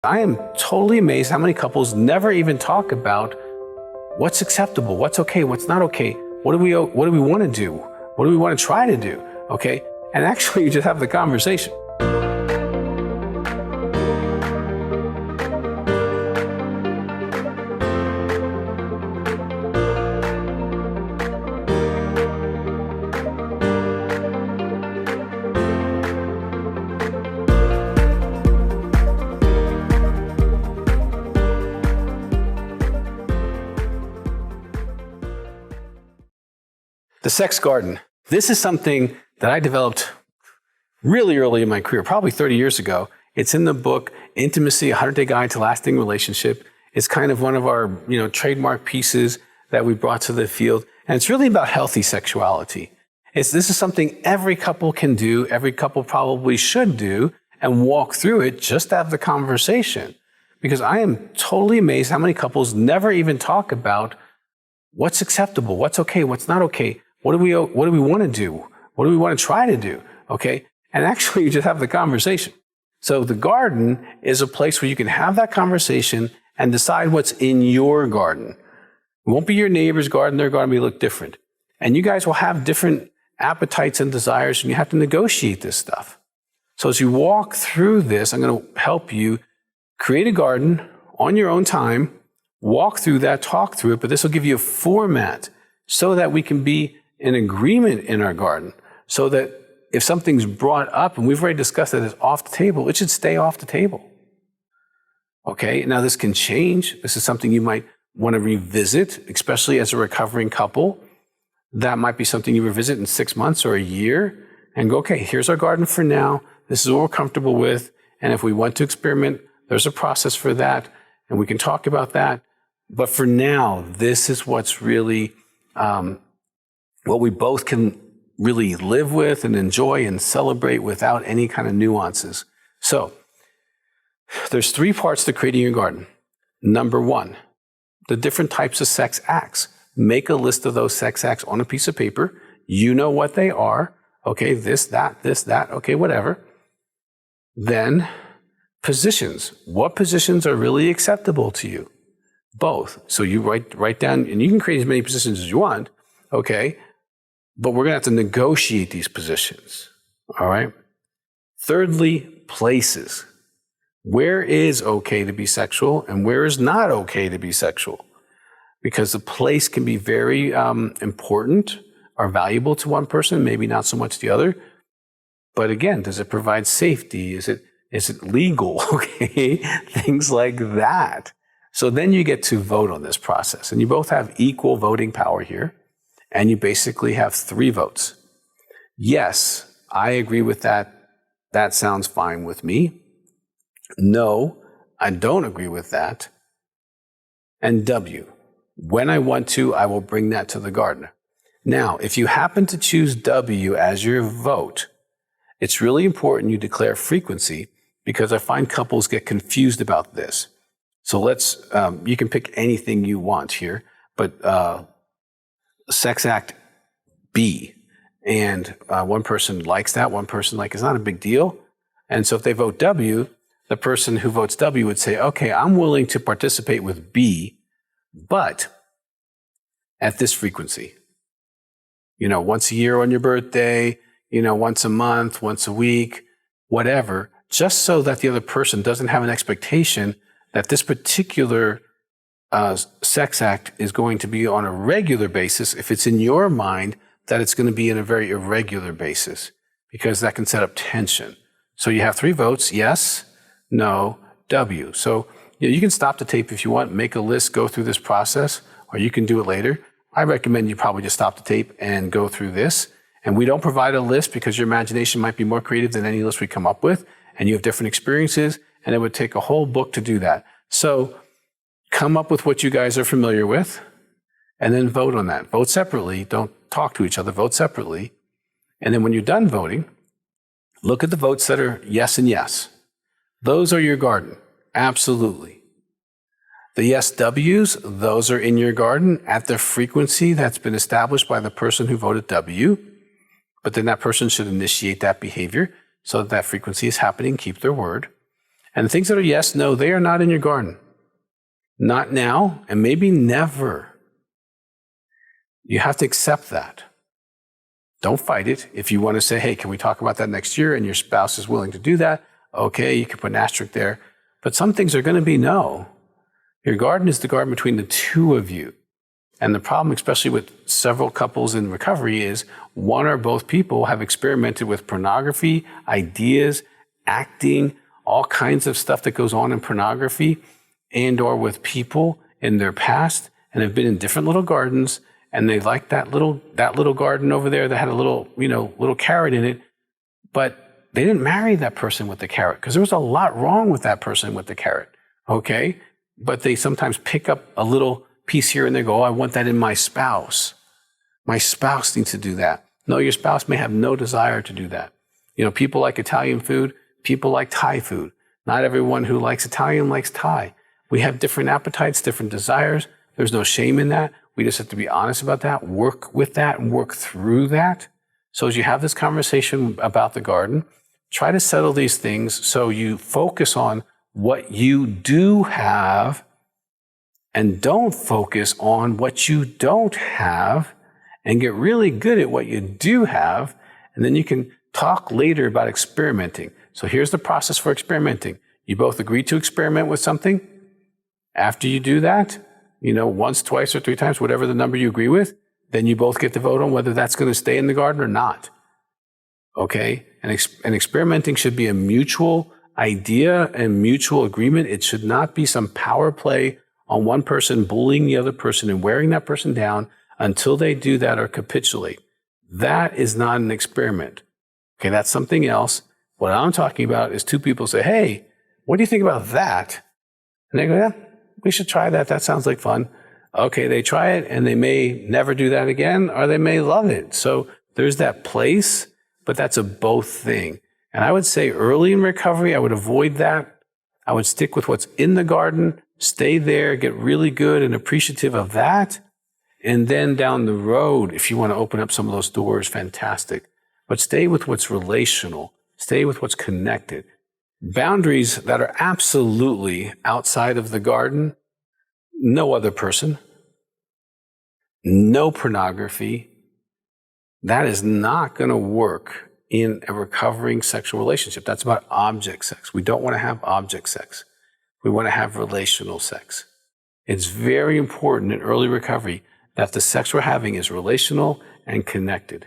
I am totally amazed how many couples never even talk about what's acceptable, what's okay, what's not okay, what do we want to do, what do we want to try to do, okay? And actually you just have the conversation. The sex garden. This is something that I developed really early in my career, probably 30 years ago. It's in the book, Intimacy, a 100-Day Guide to Lasting Relationship. It's kind of one of our, trademark pieces that we brought to the field. And it's really about healthy sexuality. This is something every couple can do, every couple probably should do, and walk through it just to have the conversation. Because I am totally amazed how many couples never even talk about what's acceptable, what's okay, what's not okay. What do we want to do? What do we want to try to do? Okay. And actually you just have the conversation. So the garden is a place where you can have that conversation and decide what's in your garden. It won't be your neighbor's garden. Their garden will look different. And you guys will have different appetites and desires, and you have to negotiate this stuff. So as you walk through this, I'm going to help you create a garden on your own time, walk through that, talk through it, but this will give you a format so that we can be in agreement in our garden, so that if something's brought up, and we've already discussed that it's off the table, it should stay off the table. Okay, now this can change. This is something you might want to revisit, especially as a recovering couple. That might be something you revisit in 6 months or a year and go, okay, here's our garden for now. This is what we're comfortable with. And if we want to experiment, there's a process for that, and we can talk about that. But for now, this is what's really what we both can really live with and enjoy and celebrate without any kind of nuances. So there's 3 parts to creating your garden. Number 1, the different types of sex acts. Make a list of those sex acts on a piece of paper. You know what they are. Okay, this, that, okay, whatever. Then positions. What positions are really acceptable to you? Both. So you write down, and you can create as many positions as you want, okay? But we're going to have to negotiate these positions, all right? Thirdly, places. Where is okay to be sexual and where is not okay to be sexual? Because the place can be very important or valuable to one person, maybe not so much the other. But again, does it provide safety? Is it legal? Okay, things like that. So then you get to vote on this process, and you both have equal voting power here, and you basically have 3 votes. Yes, I agree with that. That sounds fine with me. No, I don't agree with that. And W, when I want to, I will bring that to the garden. Now, if you happen to choose W as your vote, it's really important you declare frequency, because I find couples get confused about this. So you can pick anything you want here, but sex act B, and one person likes that, one person it's not a big deal. And so if they vote W, the person who votes W would say, okay, I'm willing to participate with B, but at this frequency. Once a year on your birthday, once a month, once a week, whatever, just so that the other person doesn't have an expectation that this particular sex act is going to be on a regular basis, if it's in your mind that it's going to be in a very irregular basis, because that can set up tension. So you have 3 votes, yes, no, W. So you can stop the tape if you want, make a list, go through this process, or you can do it later. I recommend you probably just stop the tape and go through this. And we don't provide a list because your imagination might be more creative than any list we come up with, and you have different experiences, and it would take a whole book to do that. So come up with what you guys are familiar with, and then vote on that. Vote separately. Don't talk to each other. Vote separately. And then when you're done voting, look at the votes that are yes and yes. Those are your garden. Absolutely. The yes W's, those are in your garden at the frequency that's been established by the person who voted W. But then that person should initiate that behavior so that frequency is happening, keep their word. And the things that are yes, no, they are not in your garden. Not now, and maybe never. You have to accept that. Don't fight it. If you want to say, hey, can we talk about that next year? And your spouse is willing to do that, okay, you can put an asterisk there. But some things are going to be no. Your garden is the garden between the two of you. And the problem, especially with several couples in recovery, is one or both people have experimented with pornography, ideas, acting, all kinds of stuff that goes on in pornography, and or with people in their past, and have been in different little gardens, and they like that little garden over there that had a little carrot in it, but they didn't marry that person with the carrot because there was a lot wrong with that person with the carrot, okay? But they sometimes pick up a little piece here and they go, oh, I want that in my spouse. My spouse needs to do that. No, your spouse may have no desire to do that. People like Italian food, people like Thai food. Not everyone who likes Italian likes Thai. We have different appetites, different desires. There's no shame in that. We just have to be honest about that, work with that, and work through that. So as you have this conversation about the garden, try to settle these things so you focus on what you do have and don't focus on what you don't have, and get really good at what you do have. And then you can talk later about experimenting. So here's the process for experimenting. You both agree to experiment with something. After you do that, once, twice, or 3 times, whatever the number you agree with, then you both get to vote on whether that's going to stay in the garden or not. Okay? And experimenting should be a mutual idea and mutual agreement. It should not be some power play on one person bullying the other person and wearing that person down until they do that or capitulate. That is not an experiment. Okay, that's something else. What I'm talking about is 2 people say, hey, what do you think about that? And they go, yeah, we should try that. That sounds like fun. Okay, they try it and they may never do that again, or they may love it. So there's that place, but that's a both thing. And I would say early in recovery, I would avoid that. I would stick with what's in the garden, stay there, get really good and appreciative of that. And then down the road, if you want to open up some of those doors, fantastic. But stay with what's relational. Stay with what's connected. Boundaries that are absolutely outside of the garden, no other person, no pornography, that is not going to work in a recovering sexual relationship. That's about object sex. We don't want to have object sex. We want to have relational sex. It's very important in early recovery that the sex we're having is relational and connected.